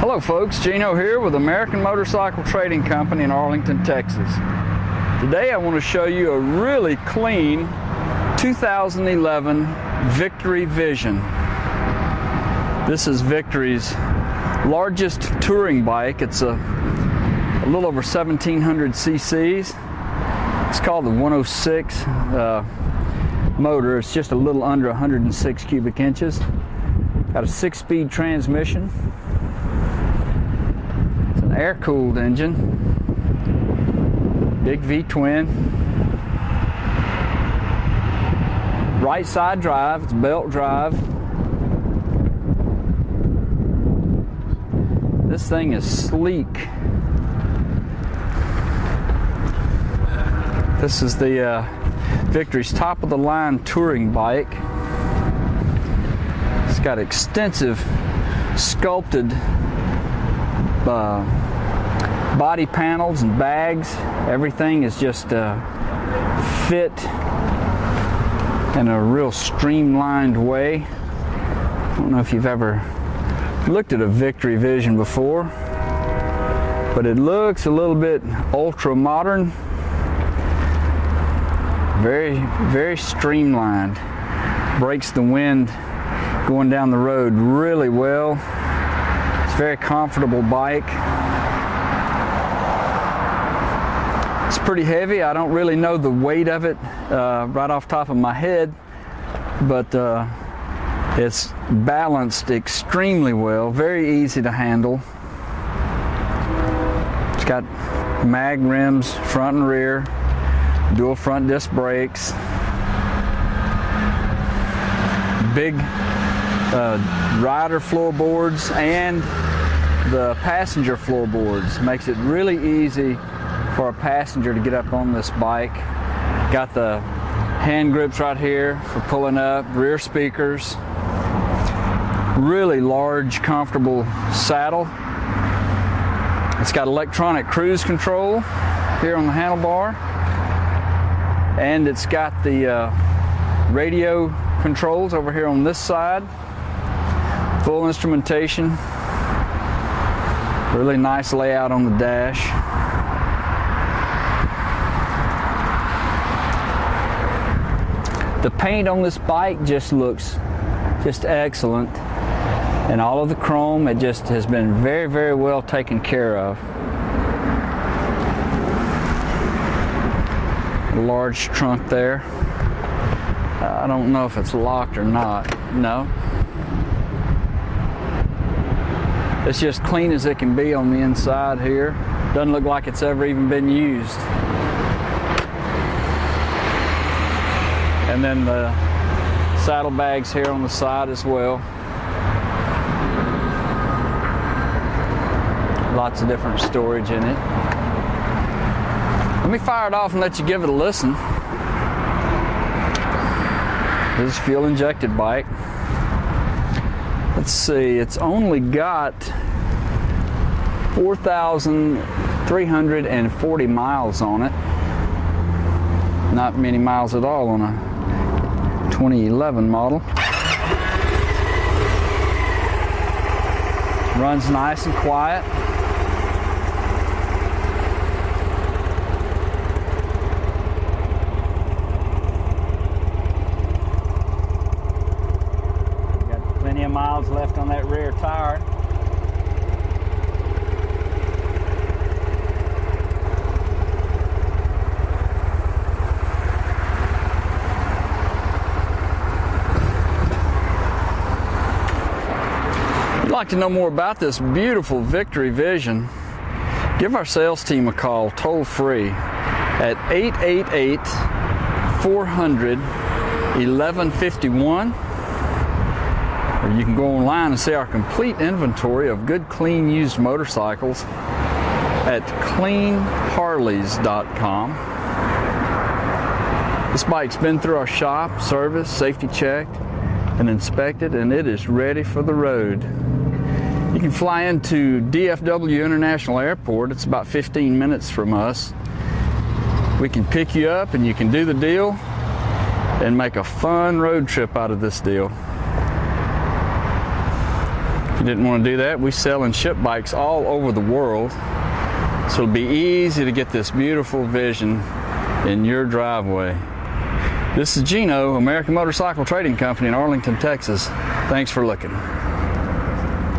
Hello folks, Gino here with American Motorcycle Trading Company in Arlington, Texas. Today I want to show you a really clean 2011 Victory Vision. This is Victory's largest touring bike. It's a little over 1,700 cc's. It's called the 106 motor. It's just a little under 106 cubic inches. Got a 6-speed transmission. It's an air-cooled engine. Big V-twin. Right side drive. It's belt drive. This thing is sleek. This is the Victory's top-of-the-line touring bike. It's got extensive sculpted body panels and bags. Everything is just fit in a real streamlined way. I don't know if you've ever looked at a Victory Vision before, but it looks a little bit ultra modern. Very, very streamlined. Breaks the wind going down the road really well. It's a very comfortable bike. It's pretty heavy. I don't really know the weight of it right off the top of my head, but it's balanced extremely well. Very easy to handle. It's got mag rims front and rear. Dual front disc brakes, big rider floorboards, and the passenger floorboards. Makes it really easy for a passenger to get up on this bike. Got the hand grips right here for pulling up, rear speakers, really large, comfortable saddle. It's got electronic cruise control here on the handlebar. And it's got the radio controls over here on this side. Full instrumentation. Really nice layout on the dash. The paint on this bike just looks excellent. And all of the chrome, it just has been very, very well taken care of. Large trunk there. I don't know if it's locked or not. No. It's just clean as it can be on the inside here. Doesn't look like it's ever even been used. And then the saddlebags here on the side as well. Lots of different storage in it. Let me fire it off and let you give it a listen. This is a fuel injected bike. Let's see, it's only got 4,340 miles on it. Not many miles at all on a 2011 model. Runs nice and quiet. Miles left on that rear tire. If you'd like to know more about this beautiful Victory Vision, give our sales team a call toll free at 888-400-1151. Or you can go online and see our complete inventory of good, clean, used motorcycles at cleanharleys.com. This bike's been through our shop, serviced, safety checked, and inspected, and it is ready for the road. You can fly into DFW International Airport. It's about 15 minutes from us. We can pick you up and you can do the deal and make a fun road trip out of this deal. If didn't want to do that. We sell and ship bikes all over the world, so it'll be easy to get this beautiful Vision in your driveway. This is Gino, American Motorcycle Trading Company in Arlington, Texas. Thanks for looking.